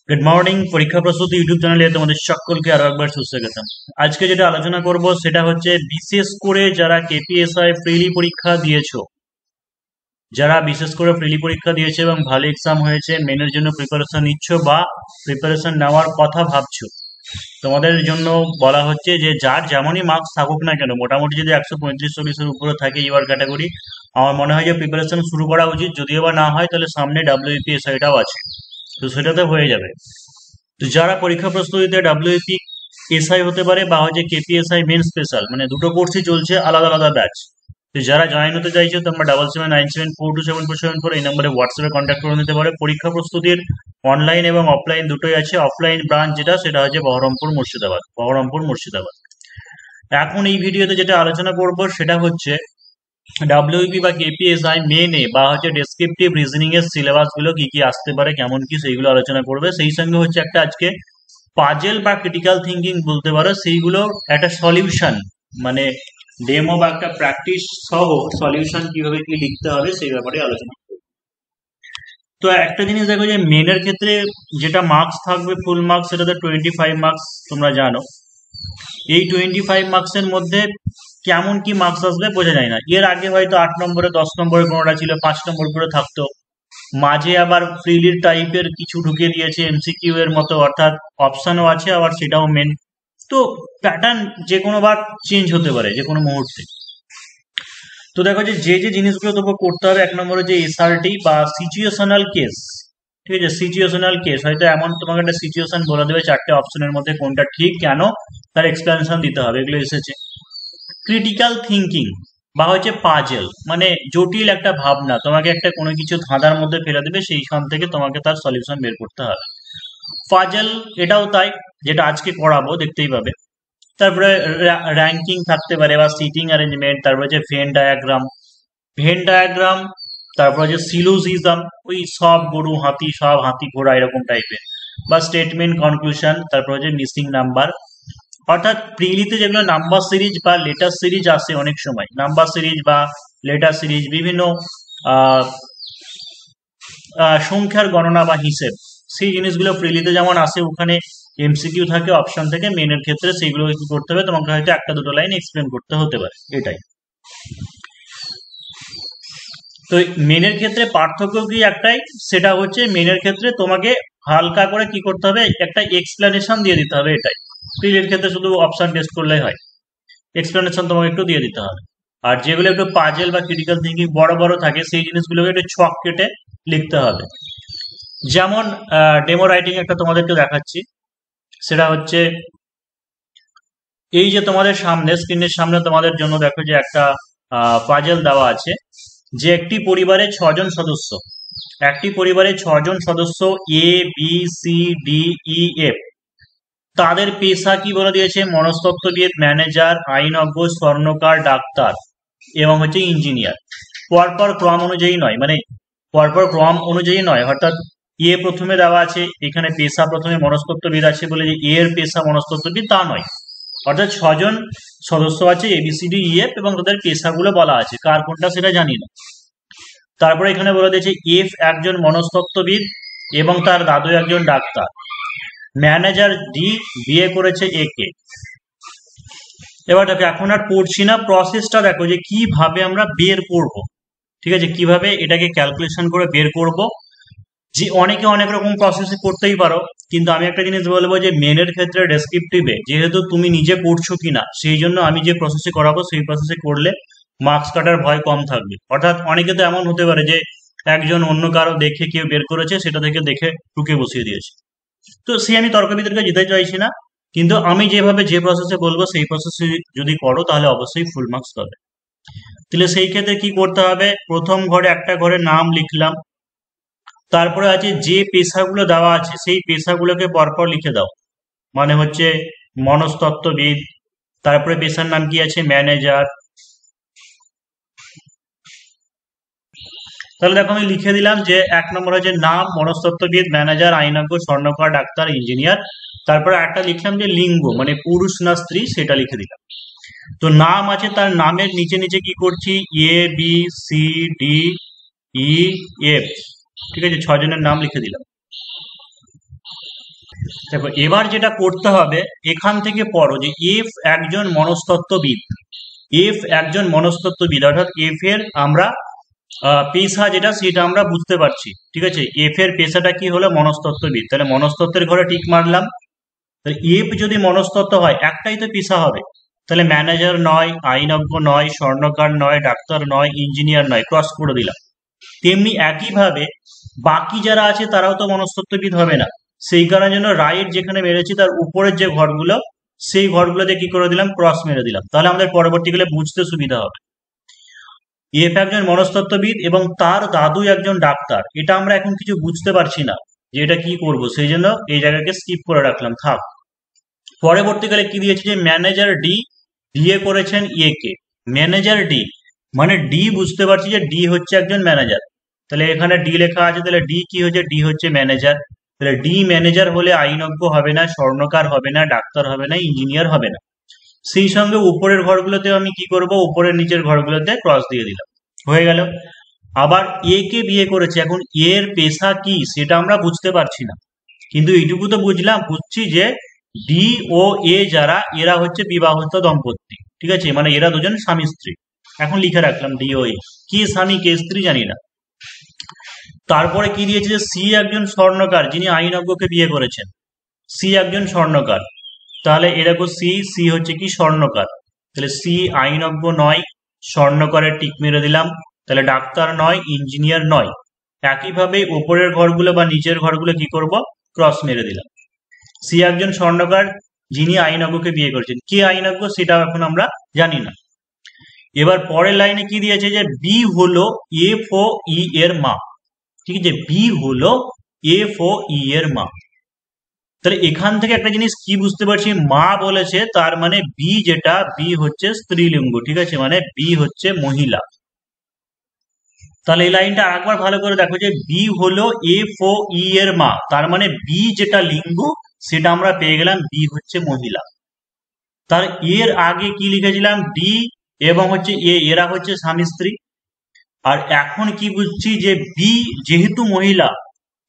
Good morning. পরীক্ষা প্রস্তুতি YouTube চ্যানেলে তোমাদের সকলকে আরো একবার সুস্বাগতম। আজকে যেটা আলোচনা করব সেটা হচ্ছে বিশেষ করে যারা কেপিএসআই প্রিলি পরীক্ষা দিয়েছো, যারা বিশেষ করে প্রিলি পরীক্ষা দিয়েছে এবং ভালো এক্সাম হয়েছে, মেনের জন্য প্রিপারেশন নিচ্ছ বা প্রিপারেশন নেওয়ার কথা ভাবছো, তোমাদের জন্য বলা হচ্ছে যে যার যেমনই মার্কস থাকুক না কেন, মোটামুটি যদি 135-40-এর উপরে থাকে ইউআর ক্যাটাগরি, আমার মনে হয় যে প্রিপারেশন শুরু করা উচিত। যদিও বা না হয় তাহলে সামনে ডাব্লিউপিএসআইটাও আছে, তো সেটাতে হয়ে যাবে। তো যারা পরীক্ষা প্রস্তুতিতে ডাব্লিউপি এসআই হতে পারে বা হচ্ছে কেপিএসআই মেন স্পেশাল, মানে দুটো কোর্সই চলছে, আলাদা আলাদা ব্যাচ। তো যারা জয়েন হতে চাইছো তোমরা 7797427474 এই নম্বরে হোয়াটসঅ্যাপে কন্ট্যাক্ট করে নিতে পারে। পরীক্ষা প্রস্তুতির অনলাইন এবং অফলাইন দুটোই আছে। অফলাইন ব্রাঞ্চ যেটা, সেটা হচ্ছে বহরমপুর মুর্শিদাবাদ। এখন এই ভিডিওতে যেটা আলোচনা করব সেটা হচ্ছে ডাব্লিউপি বা কেপিএসআই মেনে বা হচ্ছে ডেসক্রিপটিভ রিজনিং এর সিলেবাস গুলো কি কি আসতে পারে, কেমন কি, সেইগুলো আলোচনা করবে। সেই সঙ্গে হচ্ছে একটা আজকে পাজেল বা ক্রিটিক্যাল থিঙ্কিং বলতে পারো, সেইগুলো একটা সলিউশন, মানে ডেমো বা একটা প্র্যাকটিস সহ সলিউশন কিভাবে কি লিখতে হবে সেই ব্যাপারে আলোচনা করব। তো একটা জিনিস দেখো যে মেনের ক্ষেত্রে যেটা মার্কস থাকবে ফুল মার্কস, সেটাতে 25 মার্কস তোমরা জানো। এই 25 মার্কসের মধ্যে কেমন কি মার্কস আসবে বোঝা যায় না। এর আগে হয়তো 8 নম্বরে 10 নম্বরে কোনোটা ছিল, 5 নম্বর করে থাকতো, মাঝে আবার ফ্রিলির টাইপের কিছু ঢুকিয়ে দিয়েছে এমসিকিউ এর মতো, অর্থাৎ অপশনও আছে আবার সেটাও মেন। তো প্যাটার্ন যে কোনো বার চেঞ্জ হতে পারে যে কোনো মুহূর্তে। তো দেখো যে যে যে জিনিসগুলো তোমাকে করতে হবে, 1 নম্বরে যে এসআরটি বা সিচুয়েশনাল কেস, ঠিক আছে, সিচুয়েশনাল কেস হয়তো এমন তোমাকে একটা সিচুয়েশন বলে দেবে, 4টে অপশনের মধ্যে কোনটা ঠিক, কেন, তার এক্সপ্লেনেশন দিতে হবে, এগুলো এসেছে। ক্রিটিক্যাল থিঙ্কিং বা হচ্ছে পাজেল, মানে জটিল একটা ভাবনা, তোমাকে একটা কোনো কিছু ধাঁধার মধ্যে ফেলে দেবে, সেইখান থেকে তোমাকে তার সলিউশন বের করতে হবে। পাজেল এটাও তাই, যেটা আজকে করাবো দেখতেই পাবে। তারপরে র্যাঙ্কিং থাকতে পারে বা সিটিং অ্যারেঞ্জমেন্ট, তারপরে যে ভেন ডায়াগ্রাম, তারপরে যে সিলোজিজম, ওই সব গরু হাতি, সব হাতি ঘোড়া এরকম টাইপের, বা স্টেটমেন্ট কনক্লুশন, তারপরে যে মিসিং নাম্বার। অর্থাৎ প্রিলিতে যেগুলো নাম্বার সিরিজ বা লেটার সিরিজ আসে, অনেক সময় নাম্বার সিরিজ বা লেটার সিরিজ, বিভিন্ন আহ, সংখ্যার গণনা বা হিসেব, সেই জিনিসগুলো প্রিলিতে যেমন আসে, ওখানে এমসিকিউ থাকে, অপশন থেকে মেনের ক্ষেত্রে সেইগুলো কি করতে হবে, তোমাকে হয়তো একটা দুটো লাইন এক্সপ্লেন করতে হতে পারে, এটাই। তো মেনের ক্ষেত্রে পার্থক্য কি একটাই, সেটা হচ্ছে মেনের ক্ষেত্রে তোমাকে হালকা করে কি করতে হবে, একটা এক্সপ্লেনেশন দিয়ে দিতে হবে, এটাই। প্রিলির ক্ষেত্রে শুধু অপশন টেস্ট করলেই হয়, এক্সপ্লেনেশন তোমাকে একটু দিয়ে দিতে হবে। আর যেগুলো একটু পাজেল বা ক্রিটিক্যাল থিঙ্কিং বড় বড় থাকে, সেই জিনিসগুলোকে একটু ছক কেটে লিখতে হবে। যেমন ডেমো রাইটিং একটা তোমাদেরকে দেখাচ্ছি, সেটা হচ্ছে এই যে তোমাদের সামনে স্ক্রিনের সামনে তোমাদের জন্য দেখো যে একটা পাজেল দেওয়া আছে, যে একটি পরিবারে ছজন সদস্য A B C D E F, তাদের পেশা কি বলে দিয়েছে, মনস্তত্ত্ববিদ, ম্যানেজার, আইনজ্ঞ, স্বর্ণকার, ডাক্তার এবং হচ্ছে ইঞ্জিনিয়ার। পরপর ক্রম অনুযায়ী নয়, মানে পরপর ক্রম অনুযায়ী নয়, অর্থাৎ এ প্রথমে দেওয়া আছে, এখানে পেশা প্রথমে মনস্তত্ত্ববিদ আছে বলে যে এর পেশা মনস্তত্ত্ববিদ তা নয়। অর্থাৎ ছজন সদস্য আছে এবিসিডি ইএফ এবং তাদের পেশাগুলো বলা আছে, কার কোনটা সেটা জানি না। তারপরে এখানে বলে দিয়েছে এফ একজন মনস্তত্ত্ববিদ এবং তার দাদু একজন ডাক্তার। ম্যানেজার ডি বিয়ে করেছে এ কে। এবার দেখো, এখন আর পড়ছি না, প্রসেসটা দেখো যে কিভাবে আমরা বের করব, ঠিক আছে, কিভাবে এটাকে ক্যালকুলেশন করে বের করব। যে অনেকে অনেক রকম প্রসেসে করতেই পারো, কিন্তু আমি একটা জিনিস বলবো যে মেনের ক্ষেত্রে ডেসক্রিপটিভে যেহেতু তুমি নিজে পড়ছো কিনা, সেই জন্য আমি যে প্রসেসে করাবো সেই প্রসেসে করলে মার্কস কাটার ভয় কম থাকবে। অর্থাৎ অনেকে তো এমন হতে পারে যে একজন অন্য কারো দেখে কেউ বের করেছে, সেটা থেকে দেখে টুকে বসিয়ে দিয়েছে। তো সে আমি তর্ক বিতর্কে যেতে চাইছি না, কিন্তু আমি যেভাবে যে প্রসেসে বলবো সেই প্রসেসে যদি করো তাহলে অবশ্যই ফুল মার্কস পাবে। তাহলে সেই ক্ষেত্রে কি করতে হবে, প্রথম ঘরে একটা ঘরে নাম লিখলাম, তারপরে আছে যে পেশাগুলো দেওয়া আছে সেই পেশাগুলোকে পরপর লিখে দাও, মানে হচ্ছে মনস্তত্ত্ববিদ, তারপরে পেশার নাম কি আছে, ম্যানেজার। তাহলে দেখো আমি লিখে দিলাম যে 1 নম্বর হচ্ছে নাম, মনস্তত্ত্ববিদ, ম্যানেজার, আইনজ্ঞ, স্বর্ণকার, ডাক্তার, ইঞ্জিনিয়ার। তারপরে একটা লিখলাম যে লিঙ্গ, মানে পুরুষ না স্ত্রী, সেটা লিখে দিলাম। তো নাম আছে, তার নামের নিচে নিচে কি করছি, A B C D E F, ঠিক আছে, ছজনের নাম লিখে দিলাম। দেখো এবার যেটা করতে হবে, এখান থেকে পড়ো যে এফ একজন মনস্তত্ত্ববিদ। এফ একজন মনস্তত্ত্ববিদ অর্থাৎ এফ এর আমরা পেশা যেটা সেটা আমরা বুঝতে পারছি। ঠিক আছে, এফ এর পেশাটা কি হলো? মনস্তত্ত্ববিদ। তাহলে মনস্তত্ত্বের ঘরে টিক মারলাম। তাহলে এফ যদি মনস্তত্ত্ব হয়, একটাই তো পেশা হবে। তাহলে ম্যানেজার নয়, আইনজ্ঞ নয়, স্বর্ণকার নয়, ডাক্তার নয়, ইঞ্জিনিয়ার নয়, ক্রস করে দিলাম। তেমনি একইভাবে বাকি যারা আছে তারাও তো মনস্তত্ত্ববিদ হবে না। সেই কারণের জন্য রাইট যেখানে মেরেছি তার উপরের যে ঘরগুলো, সেই ঘরগুলোতে কি করে দিলাম? ক্রস মেরে দিলাম। তাহলে আমাদের পরবর্তীকালে বুঝতে সুবিধা হবে। এফ একজন মনস্তত্ত্ববিদ এবং তার দাদু একজন ডাক্তার, এটা আমরা এখন কিছু বুঝতে পারছি না যে এটা কি করব, সেই জন্য এই জায়গাকে স্কিপ করে রাখলাম, থাক। পরবর্তীকালে কি দিয়েছে যে ম্যানেজার ডি বিয়ে করেছেন এ কে। ম্যানেজার ডি মানে ডি, বুঝতে পারছি যে ডি হচ্ছে একজন ম্যানেজার। তাহলে এখানে ডি লেখা আছে, তাহলে ডি কি হচ্ছে? ডি হচ্ছে ম্যানেজার। তাহলে ডি ম্যানেজার হলে আইনজ্ঞ হবে না, স্বর্ণকার হবে না, ডাক্তার হবে না, ইঞ্জিনিয়ার হবে না। সেই সঙ্গে উপরের ঘরগুলোতে আমি কি করব? উপরের নিচের ঘরগুলোতে ক্রস দিয়ে দিলাম, হয়ে গেল। আবার এ কে বিয়ে করেছে, এখন এর পেশা কি সেটা আমরা বুঝতে পারছি না, কিন্তু এইটুকু তো বুঝছি যে ডি ও এ যারা, এরা হচ্ছে বিবাহিত দম্পতি। ঠিক আছে, মানে এরা দুজন স্বামী স্ত্রী। এখন লিখে রাখলাম ডি ও এ, কি স্বামী কে স্ত্রী জানি না। তারপরে কি দিয়েছে যে সি একজন স্বর্ণকার যিনি আইনজ্ঞকে বিয়ে করেছেন। সি একজন স্বর্ণকার, তাহলে এ দেখো সি, সি হচ্ছে কি? স্বর্ণকার। তাহলে সি আইনজ্ঞ নয়, স্বর্ণকারের টিক মেরে দিলাম। তাহলে ডাক্তার নয়, ইঞ্জিনিয়ার নয়। একইভাবে উপরের ঘরগুলো বা নিচের ঘরগুলো কি করব? ক্রস মেরে দিলাম। সি একজন স্বর্ণকার যিনি আইনজ্ঞকে বিয়ে করেছেন। কে আইনজ্ঞ সেটা এখন আমরা জানি না। এবার পরের লাইনে কি দিয়েছে যে বি হলো এফ ও ই এর মা। ঠিক আছে, বি হলো এফ ও ই এর মা। তাহলে এখান থেকে একটা জিনিস কি বুঝতে পারছি? মা বলেছে, তার মানে বি যেটা, বি হচ্ছে স্ত্রীলিঙ্গ। ঠিক আছে, মানে বি হচ্ছে মহিলা। তাহলে এই লাইনটা আরেকবার ভালো করে দেখো যে বি হলো এফ ও ই এর মা, তার মানে বি যেটা লিঙ্গ সেটা আমরা পেয়ে গেলাম, বি হচ্ছে মহিলা। তার এর আগে কি লিখেছিলাম? ডি এবং হচ্ছে এ, এরা হচ্ছে স্বামী স্ত্রী। আর এখন কি বুঝছি যে বি যেহেতু মহিলা,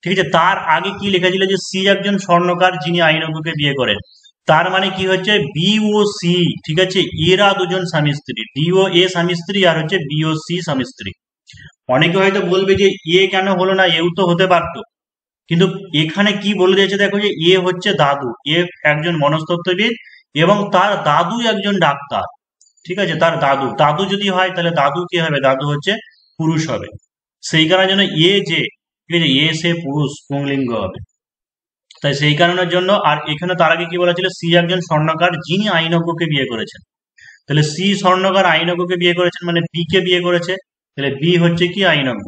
ঠিক আছে, তার আগে কি লেখা ছিল যে সি একজন স্বর্ণকার যিনি আইনজ্ঞকে বিয়ে করেন। তার মানে কি হচ্ছে? বি ও সি, ঠিক আছে, এরা দুজন স্বামী স্ত্রী। ডি ও এ স্বামী স্ত্রী, আর হচ্ছে বি ও সি স্বামী স্ত্রী। অনেকে হয়তো বলবে যে এ কেন হলো না, এও তো হতে পারতো। কিন্তু এখানে কি বলে দিয়েছে দেখো, যে এ হচ্ছে দাদু, এ একজন মনস্তত্ত্ববিদ এবং তার দাদু একজন ডাক্তার। ঠিক আছে, তার দাদু, দাদু যদি হয় তাহলে দাদু কি হবে? দাদু হচ্ছে পুরুষ হবে। সেই কারণের জন্য এ যে, ঠিক আছে, এ সে পুরুষ, পুংলিঙ্গ হবে। তাই সেই কারণের জন্য। আর এখানে তার আগে কি বলা ছিল? সি একজন স্বর্ণকার যিনি আইনজ্ঞকে বিয়ে করেছেন। তাহলে সি স্বর্ণকার আইনজ্ঞকে বিয়ে করেছেন মানে বি কে বিয়ে করেছে। তাহলে বি হচ্ছে কি? আইনজ্ঞ।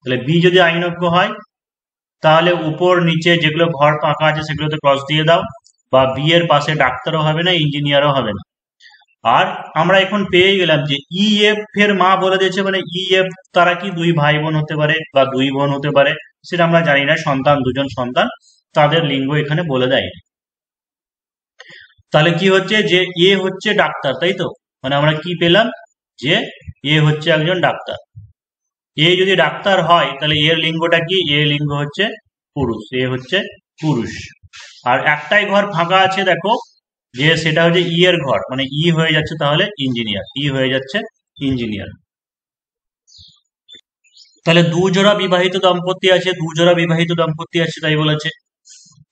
তাহলে বি যদি আইনজ্ঞ হয় তাহলে উপর নিচে যেগুলো ঘর ফাঁকা আছে সেগুলোতে ক্রস দিয়ে দাও, বা বি এর পাশে ডাক্তারও হবে না, ইঞ্জিনিয়ারও হবে না। আর আমরা এখন পেয়ে গেলাম যে ই এফ এর মা বলে দিয়েছে, মানে ই এফ তারা কি দুই ভাই বোন হতে পারে বা দুই বোন হতে পারে, সেটা আমরা জানি না। সন্তান, দুজন সন্তান, তাদের লিঙ্গ এখানে বলে দেয়। তাহলে কি হচ্ছে যে এ হচ্ছে ডাক্তার, তাই তো? মানে আমরা কি পেলাম? যে এ হচ্ছে একজন ডাক্তার। এ যদি ডাক্তার হয় তাহলে এর লিঙ্গটা কি? এর লিঙ্গ হচ্ছে পুরুষ, এ হচ্ছে পুরুষ। আর একটাই ঘর ফাঁকা আছে দেখো, যে সেটা হচ্ছে ই এর ঘর, মানে ই হয়ে যাচ্ছে তাহলে ইঞ্জিনিয়ার, ই হয়ে যাচ্ছে ইঞ্জিনিয়ার। তাহলে দুজোড়া বিবাহিত দম্পতি আছে, দুজোড়া বিবাহিত দম্পতি আছে তাই বলেছে।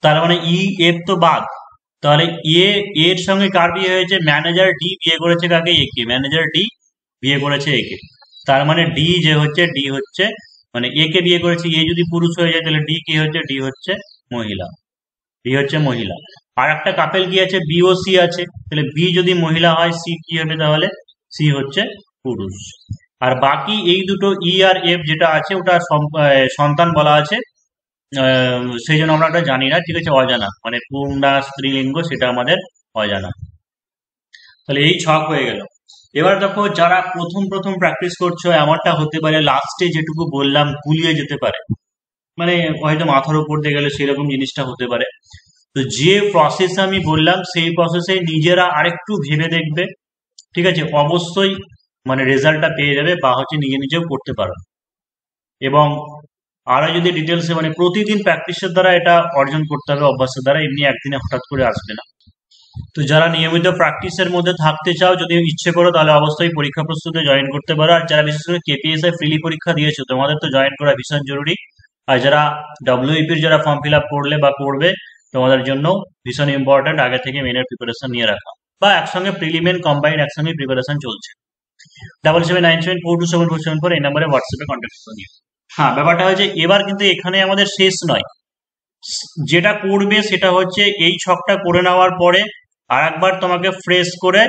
তার মানে ই এফ তো বাদ। তাহলে এ, এর সঙ্গে কার বিয়ে হয়েছে? ম্যানেজার ডি বিয়ে করেছে কাকে? একে। ম্যানেজার ডি বিয়ে করেছে একে। তার মানে ডি যে হচ্ছে, ডি হচ্ছে, মানে এ কে বিয়ে করেছে। এ যদি পুরুষ হয়ে যায় তাহলে ডি কি হচ্ছে? ডি হচ্ছে মহিলা, ডি হচ্ছে মহিলা। আর একটা কাপেল কি আছে? বি ও সি আছে। তাহলে বি যদি মহিলা হয় সি কি হবে? তাহলে সি হচ্ছে পুরুষ। আর বাকি এই দুটো ই আর এফ যেটা আছে ওটা সন্তান বলা আছে, সেই জন্য আমরা ওটা জানি না। ঠিক আছে, অজানা, মানে পূর্ণা স্ত্রীলিঙ্গ সেটা আমাদের অজানা। তাহলে এই ছক হয়ে গেল। এবার দেখো যারা প্রথম প্রথম প্র্যাকটিস করছো, এমনটা হতে পারে লাস্টে যেটুকু বললাম গুলিয়ে যেতে পারে, মানে হয়তো মাথার উপর দিয়ে গেলে সেরকম জিনিসটা হতে পারে। তো যে প্রসেস আমি বললাম সেই প্রসেসে নিজেরা আরেকটু ভেবে দেখবে। ঠিক আছে, অবশ্যই মানে রেজাল্টটা পেয়ে যাবে, বা হচ্ছে নিজে নিজেও করতে পারো। এবং আরো যদি ডিটেলসে মানে প্রতিদিন প্র্যাকটিসের দ্বারা এটা অর্জন করতে হবে, অভ্যাসের দ্বারা, এমনি একদিনে হঠাৎ করে আসবে না। তো যারা নিয়মিত প্র্যাকটিসের মধ্যে থাকতে চাও, যদি ইচ্ছে করো, তাহলে অবশ্যই পরীক্ষা প্রস্তুতি জয়েন করতে পারো। আর যারা বিশেষ করে কেপিএসআই ফ্রিলি পরীক্ষা দিয়েছো, তোমাদের তো জয়েন করা ভীষণ জরুরি। আর যারা ডব্লিউইপির যারা ফর্ম ফিল আপ করলে বা করবে, তোমাদের জন্য ভীষণ ইম্পর্টেন্ট আগে থেকে মেনের প্রিপারেশন নিয়ে রাখা, বা একসঙ্গে প্রিলিমেন কম্বাইন্ড একসঙ্গে প্রিপারেশন চলছে। 7797427474 এই নম্বরে হোয়াটসঅ্যাপে কন্ট্যাক্ট করে নিও। হ্যাঁ, ব্যাপারটা হচ্ছে এবার কিন্তু এখানে আমাদের শেষ নয়। যেটা করবে সেটা হচ্ছে এই ছকটা করে নেওয়ার পরে আর একবার তোমাকে ফ্রেশ করে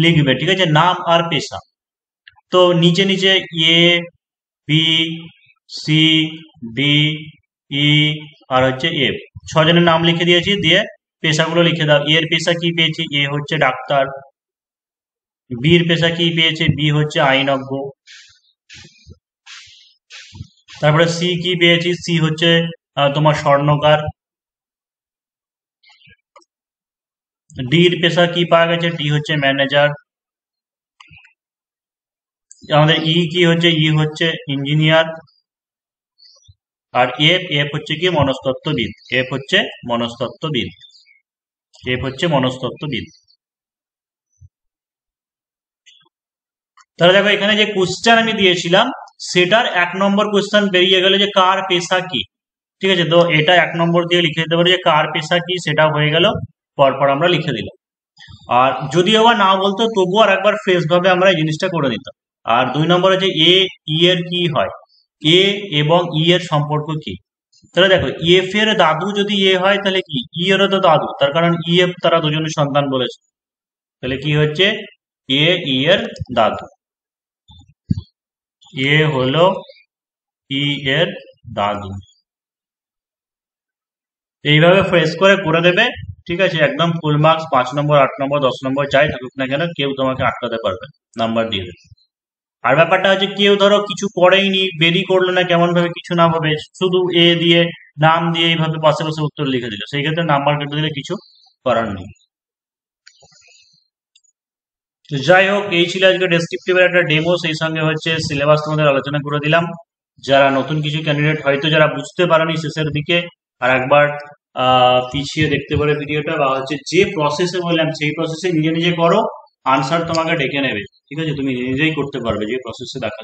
লিখবে, ঠিক আছে, নাম আর পেশা। তো নিচে নিচে এ বি সি ডি ই আর হচ্ছে এফ, ছজনের নাম লিখে দিয়েছি, দিয়ে পেশাগুলো লিখে দাও। এর পেশা কি পেয়েছি? এ হচ্ছে ডাক্তার। বির পেশা কি পেয়েছে? বি হচ্ছে আইনজ্ঞ। তারপরে সি কি পেয়েছি? সি হচ্ছে তোমার স্বর্ণকার। ডি এর পেশা কি পাওয়া গেছে? ডি হচ্ছে ম্যানেজার। আমাদের ই কি হচ্ছে? ই হচ্ছে ইঞ্জিনিয়ার। আর এফ, এফ হচ্ছে কি? মনস্তত্ত্ববিদ। এফ হচ্ছে মনস্তত্ত্ববিদ। এফ হচ্ছে মনস্তত্ত্ববিদ। তাহলে দেখো, এখানে যে কোশ্চেন আমি দিয়েছিলাম সেটার 1 নম্বর কোশ্চেন বেরিয়ে গেল যে কার পেশা কি। ঠিক আছে, তো এটা 1 নম্বর দিয়ে লিখে দিতে পারি যে কার পেশা কি, সেটা হয়ে গেল। পরপর আমরা লিখে দিলাম। আর যদি আবার না বলতো, তবুও আর একবার ফ্রেশ ভাবে আমরা এই জিনিসটা করে দিতাম। আর 2 নম্বর হচ্ছে এ ই এর কি হয়, এ এবং ই এর সম্পর্ক কি। তাহলে দেখো, এফ এর দাদু যদি এ হয়, তাহলে কি ই এরও তো দাদু, তার কারণ ই এফ তারা দুজনের সন্তান বলেছে। তাহলে কি হচ্ছে? এ ই এর দাদু। এ হলো ই এর দাদু। এইভাবে ফ্রেশ করে করে দেবে। ঠিক আছে, একদম ফুল মার্কস, 5 নম্বর 8 নম্বর 10 নম্বর যাই থাকুক না কেন, কেউ তোমাকে আটকাতে পারবে, নাম্বার দিয়ে দেবে। আর ব্যাপারটা হচ্ছে, কেউ ধরো কিছু পড়েইনি, বেরি করলো না, কেমন ভাবে কিছু না ভাবে, শুধু এ দিয়ে নাম দিয়ে এইভাবে পাশে পাশে উত্তর লিখে দিল, সেই ক্ষেত্রে নাম্বার কেটে দিলে কিছু করার নেই। তো যাই হোক, এই ছিল আজকে ডেসক্রিপটিভের একটা ডেমো, সেই সঙ্গে হচ্ছে সিলেবাস তোমাদের আলোচনা করে দিলাম। যারা নতুন কিছু ক্যান্ডিডেট হয়তো যারা বুঝতে পারেনি শেষের দিকে, আর একবার পিছিয়ে দেখতে পারে ভিডিওটা, বা হচ্ছে যে প্রসেসে বললাম সেই প্রসেসে নিজে নিজে করো, আনসার তোমাকে ডেকে নেবে। ঠিক আছে, তুমি নিজেই করতে পারবে যে প্রসেসে দেখা।